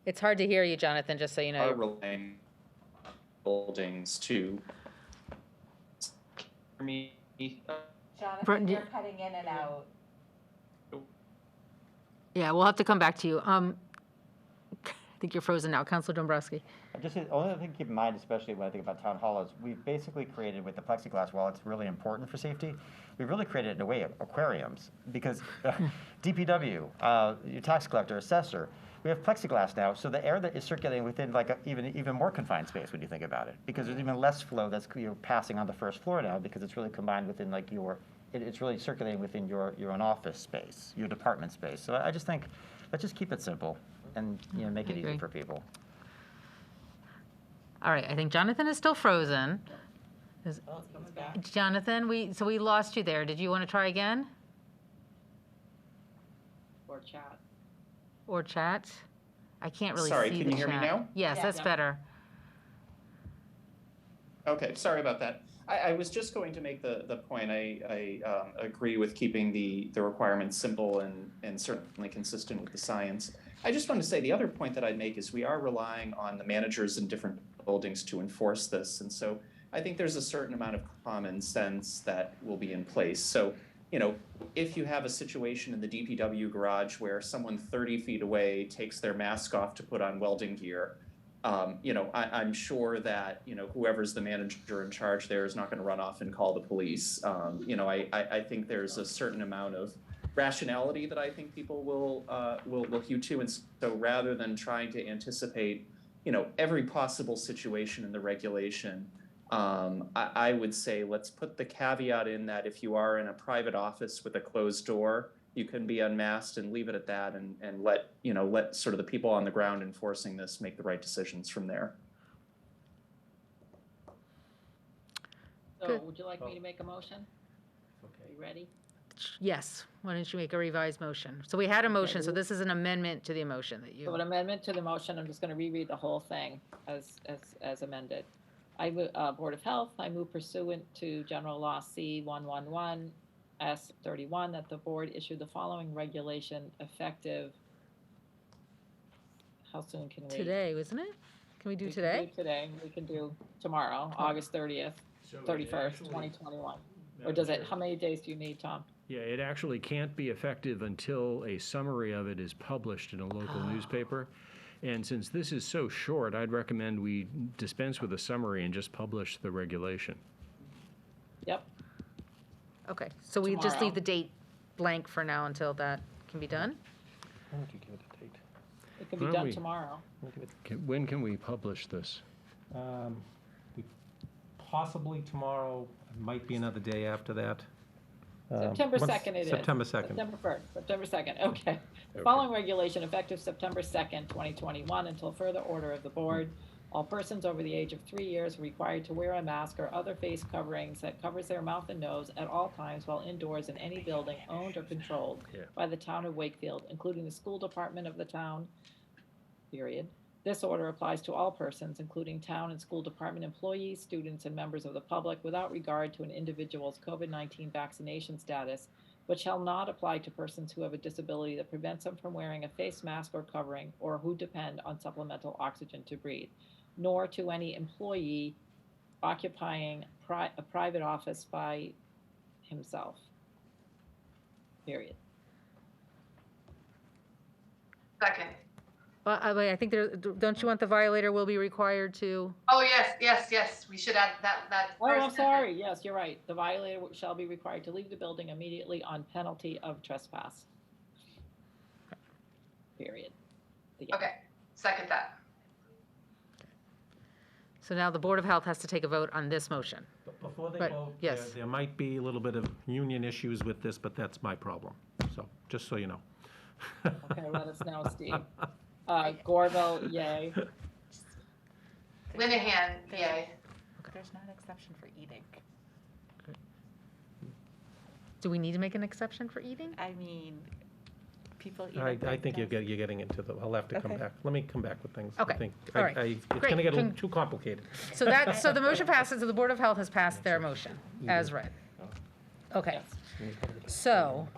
It's hard to hear you, Jonathan, just so you are know. relying on buildings to Jonathan, you're cutting in and out. Yeah, we'll have to come back to you. I think you're frozen now. Councilor Dombrowski. Just the only thing to keep in mind, especially when I think about town hall, is we've basically created with the plexiglass, while it's really important for safety, we've really created in a way aquariums, because DPW, your tax collector, assessor, we have plexiglass now, so the air that is circulating within like even more confined space when you think about it, because there's even less flow that's passing on the first floor now, because it's really combined within like it's really circulating within your own office space, your department space. So I just think, let's just keep it simple and make it easy for people. All right, I think Jonathan is still frozen. Oh, he's back. Jonathan, we lost you there. Did you want to try again? Or chat. Or chat? I can't really Sorry, see can the you hear me chat. now? Yes, Yeah. that's Yeah. better. Okay, sorry about that. I was just going to make the point, I agree with keeping the requirements simple and certainly consistent with the science. I just want to say the other point that I'd make is we are relying on the managers in different buildings to enforce this. And so I think there's a certain amount of common sense that will be in place. So, you know, if you have a situation in the DPW garage where someone 30 feet away takes their mask off to put on welding gear, you know, I'm sure that, you know, whoever's the manager in charge there is not going to run off and call the police. You know, I think there's a certain amount of rationality that I think people will hew to. And so rather than trying to anticipate, you know, every possible situation in the regulation, I would say let's put the caveat in that if you are in a private office with a closed door, you can be unmasked and leave it at that, and let sort of the people on the ground enforcing this make the right decisions from there. So Good. would you like me to make a motion? Are you ready? Yes. Why don't you make a revised motion? So we had a motion, so well- this is an amendment to the motion that So an you, amendment to the motion, I'm just going to reread the whole thing as amended. Board of Health, I move pursuant to General Law C-111 S-31 that the board issue the following regulation effective, how soon can we? today, wasn't it? Can we do We can today? Today, we can do tomorrow, August 30th, 31st, 2021. Or does it, how many days do you need, Tom? Yeah, it actually can't be effective until a summary of it is published in a local newspaper. And since this is so short, I'd recommend we dispense with a summary and just publish the regulation. Yep, Okay, so we just Tomorrow. leave the date blank for now until that can be done? Why don't you give it a date? it can be Why don't done we- tomorrow. We'll give it, When can we publish this? we- possibly tomorrow, might be another day after that. September What's- 2nd it is. September 2nd. September 1st, September 2nd, okay. The following regulation effective September 2nd, 2021, until further order of the board. All persons over the age of 3 years are required to wear a mask or other face coverings that covers their mouth and nose at all times while indoors in any building owned or controlled Yeah. by the town of Wakefield, including the school department of the town, period. This order applies to all persons, including town and school department employees, students, and members of the public, without regard to an individual's COVID-19 vaccination status, but shall not apply to persons who have a disability that prevents them from wearing a face mask or covering, or who depend on supplemental oxygen to breathe, nor to any employee occupying a private office by himself. Period. Second. Well, I think don't you want the violator will be required to? Oh, yes, we should add that Oh, first I'm sentence. sorry. Yes, you're right. The violator shall be required to leave the building immediately on penalty of trespass. Period. The end. Okay, second that. So now the Board of Health has to take a vote on this motion. But before they Right, vote, yes. there might be a little bit of union issues with this, but that's my problem. So, just so you know. Okay, let us know, Steve. Gorville, yay. Linehan, yay. There's not an exception for eating. Do we need to make an exception for eating? I mean, people eat. I think you're getting into the, I'll have to come Okay. back. Let me come back with things. Okay, I think, all right. it's Great. gonna get a little Can- too complicated. So the motion passes, so the Board of Health has passed their motion as read. Okay, so,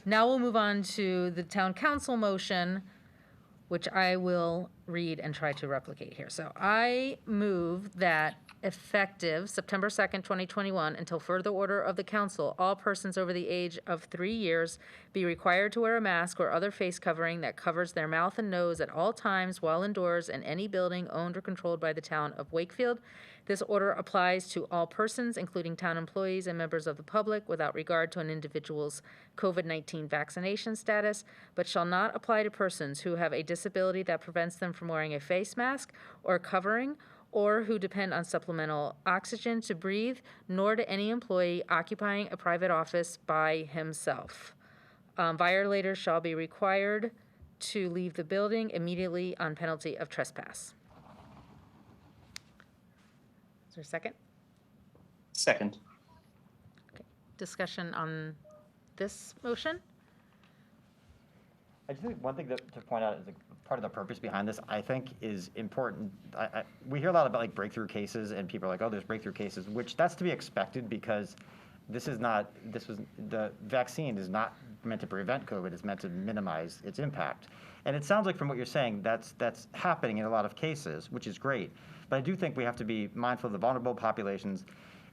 now we'll move on to the town council motion, which I will read and try to replicate here. So I move that effective September 2nd, 2021, until further order of the council, all persons over the age of 3 years be required to wear a mask or other face covering that covers their mouth and nose at all times while indoors in any building owned or controlled by the town of Wakefield. This order applies to all persons, including town employees and members of the public, without regard to an individual's COVID-19 vaccination status, but shall not apply to persons who have a disability that prevents them from wearing a face mask or covering, or who depend on supplemental oxygen to breathe, nor to any employee occupying a private office by himself. Violators shall be required to leave the building immediately on penalty of trespass. Is there a second? Second. Discussion on this motion? I just think one thing to point out is part of the purpose behind this, I think, is important. We hear a lot about like breakthrough cases, and people are like, oh, there's breakthrough cases, which that's to be expected because the vaccine is not meant to prevent COVID, it's meant to minimize its impact. And it sounds like from what you're saying, that's happening in a lot of cases, which is great. But I do think we have to be mindful of the vulnerable populations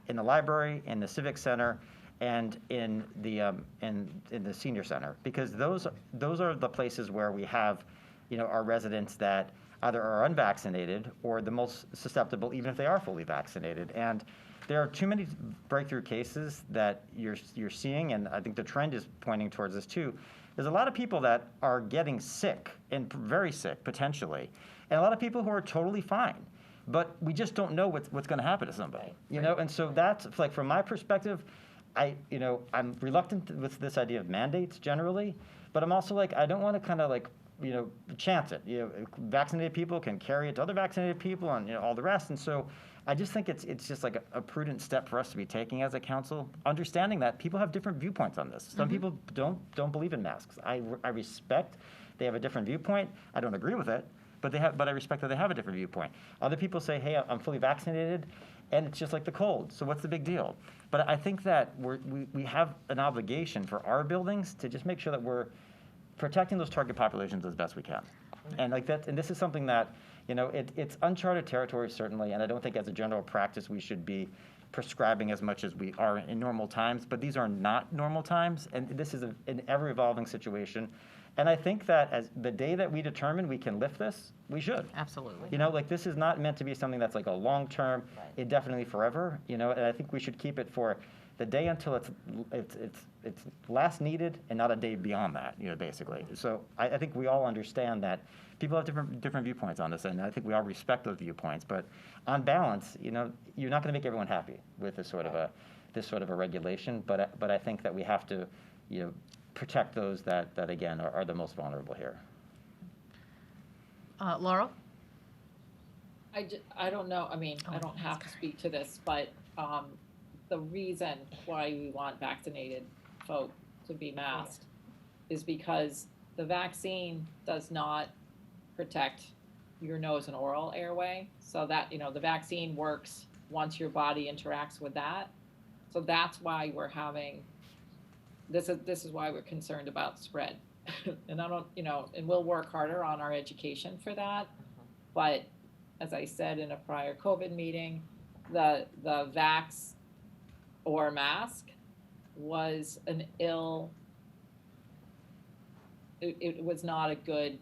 in the library, in the civic center, and in the senior center, because those are the places where we have, our residents that either are unvaccinated or the most susceptible, even if they are fully vaccinated. And there are too many breakthrough cases that you're seeing, and I think the trend is pointing towards this too. There's a lot of people that are getting sick and very sick potentially, and a lot of people who are totally fine. But we just don't know what's going to happen to somebody, And so that's like from my perspective. I'm reluctant with this idea of mandates generally, but I'm also like, I don't want to kind of like, chance it. Vaccinated people can carry it to other vaccinated people and, all the rest. And so I just think it's just like a prudent step for us to be taking as a council, understanding that people have different viewpoints on this. Some people don't believe in masks. I respect they have a different viewpoint. I don't agree with it, but I respect that they have a different viewpoint. Other people say, hey, I'm fully vaccinated, and it's just like the cold. So what's the big deal? But I think that we have an obligation for our buildings to just make sure that we're protecting those target populations as best we can. And like that, and this is something that, it's uncharted territory certainly, and I don't think as a general practice we should be prescribing as much as we are in normal times, but these are not normal times, and this is an ever-evolving situation. And I think that as the day that we determine we can lift this, we should. Absolutely. Like this is not meant to be something that's like a long-term, indefinitely forever, and I think we should keep it for the day until it's last needed and not a day beyond that, basically. So I think we all understand that people have different viewpoints on this, and I think we all respect those viewpoints. But on balance, you're not going to make everyone happy with this sort of a regulation. But I think that we have to, protect those that again are the most vulnerable here. Laurel? I don't know, I don't have to speak to this, but the reason why we want vaccinated folk to be masked is because the vaccine does not protect your nose and oral airway. So that, the vaccine works once your body interacts with that. So that's why we're having, this is why we're concerned about spread. And I don't, and we'll work harder on our education for that. But as I said in a prior COVID meeting, the vax or mask was it was not a good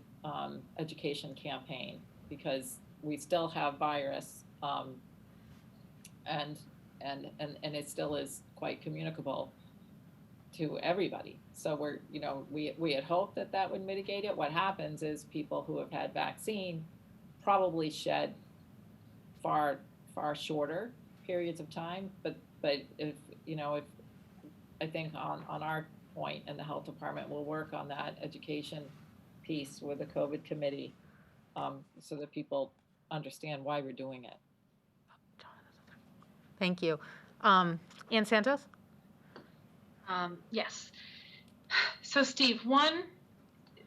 education campaign, because we still have virus, and it still is quite communicable to everybody. So we had hoped that would mitigate it. What happens is people who have had vaccine probably shed far shorter periods of time, but if I think on our point, and the health department will work on that education piece with the COVID committee, so that people understand why we're doing it. Thank you. Ann Santos? Yes. So Steve,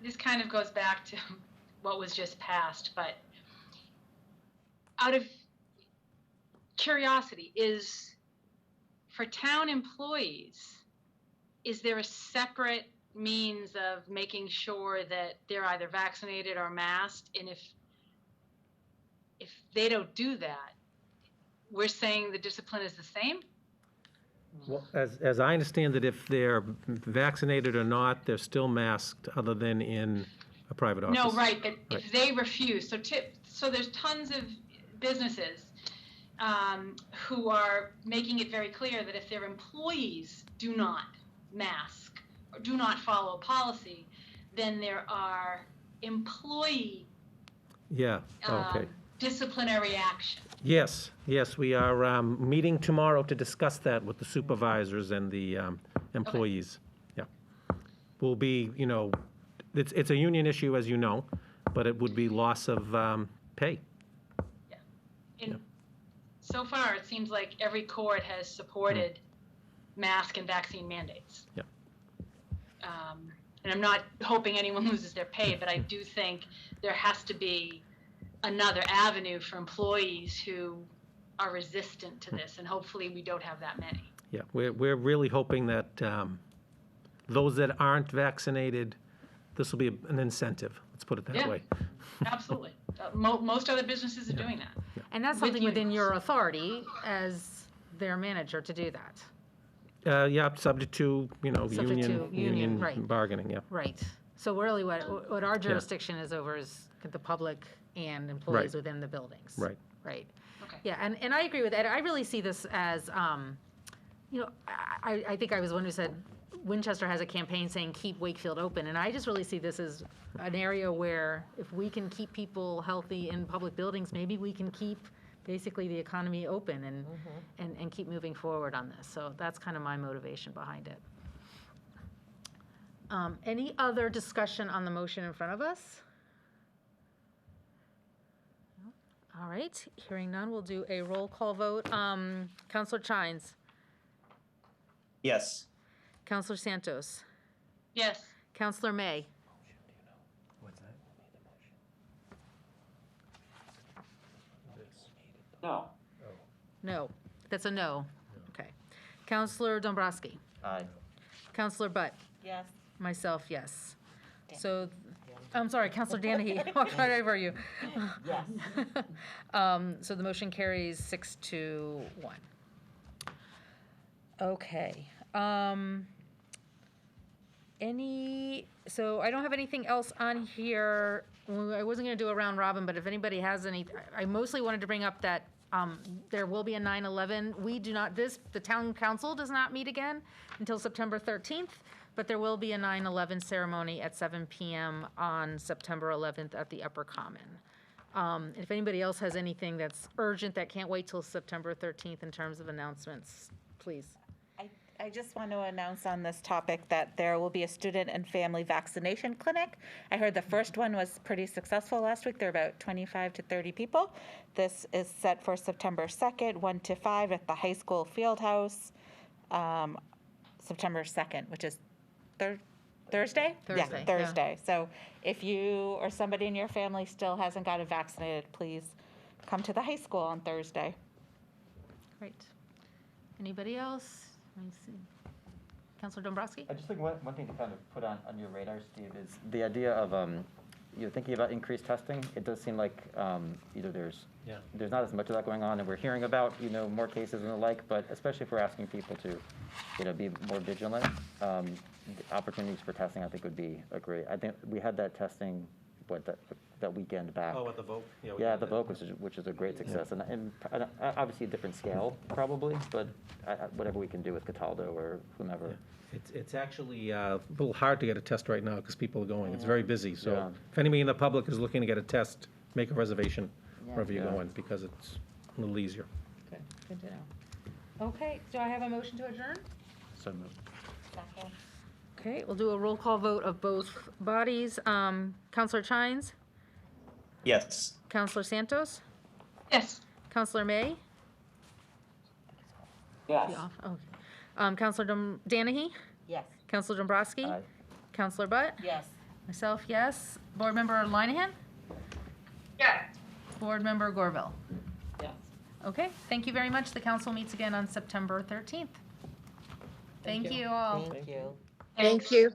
this kind of goes back to what was just passed, but out of curiosity, for town employees, is there a separate means of making sure that they're either vaccinated or masked? And if they don't do that, we're saying the discipline is the same? Well, as I understand it, if they're vaccinated or not, they're still masked, other than in a private office. No, right, but if they refuse, so there's tons of businesses who are making it very clear that if their employees do not mask or do not follow policy, then there are employee disciplinary action. Yes, we are meeting tomorrow to discuss that with the supervisors and the employees. Okay. Yeah. Will be, it's a union issue, as you know, but it would be loss of pay. Yeah. so far, it seems like every court has supported mask and vaccine mandates. Yep. And I'm not hoping anyone loses their pay, but I do think there has to be another avenue for employees who are resistant to this, and hopefully we don't have that many. Yeah, we're really hoping that those that aren't vaccinated, this will be an incentive, let's put it that Yeah. way. Absolutely. Most other businesses are doing that. And that's With something within unions. your authority as their manager to do that. Yeah, subject to, Subject to union, right. bargaining, yeah. Right. So really what our jurisdiction is over is the public and employees Right. within the buildings. Right. Right. Okay. Yeah, and I agree with Ed. I really see this as, I think I was one who said Winchester has a campaign saying keep Wakefield open. And I just really see this as an area where if we can keep people healthy in public buildings, maybe we can keep basically the economy open and keep moving forward on this. So that's kind of my motivation behind it. Any other discussion on the motion in front of us? All right, hearing none, we'll do a roll call vote. Counselor Chines, Yes. Counselor Santos, Yes. Counselor May, No. no, that's a no. Okay. Counselor Dombrowski, Aye. Counselor Butt, Yes. myself, yes. So, I'm sorry, Counselor Danahy, walked right over you. Yes. So the motion carries 6-1. Okay. So I don't have anything else on here. I wasn't going to do a round robin, but if anybody has any, I mostly wanted to bring up that there will be a 9/11. We do not, the town council does not meet again until September 13th, but there will be a 9/11 ceremony at 7 p.m. on September 11th at the Upper Common. If anybody else has anything that's urgent that can't wait till September 13th in terms of announcements, please. I just want to announce on this topic that there will be a student and family vaccination clinic. I heard the first one was pretty successful last week. There were about 25 to 30 people. This is set for September 2nd, 1 to 5 at the high school field house. September 2nd, which is Thursday? Thursday, Yeah, yeah. Thursday. So if you or somebody in your family still hasn't gotten vaccinated, please come to the high school on Thursday. Great. Anybody else? Let me see. Counselor Dombrowski? I just think one thing to kind of put on your radar, Steve, is the idea of, you're thinking about increased testing. It does seem like either there's not as much of that going on, and we're hearing about, more cases and the like, but especially if we're asking people to, be more vigilant, the opportunities for testing, I think, would be a great. I think we had that testing, that weekend back. Oh, at the vote? Yeah, the vote, which is a great success, and obviously a different scale, probably, but whatever we can do with Cataldo or whomever. It's actually a little hard to get a test right now because people are going. It's very busy. Yeah. So if anybody in the public is looking to get a test, make a reservation wherever you're Yeah. going because it's a little easier. Okay, good to know. Okay, do I have a motion to adjourn? So moved. Okay, we'll do a roll call vote of both bodies. Counselor Chines, Yes. Counselor Santos, Yes. Counselor May? Yes. Yeah, okay. Counselor Danahy, Yes. Counselor Dombrowski, Aye. Counselor Butt, Yes. myself, yes. Board Member Linehan, Yeah. Board Member Gorville. Yes. Okay, thank you very much. The council meets again on September 13th. Thank you all. Thank you. Thanks. Thank you.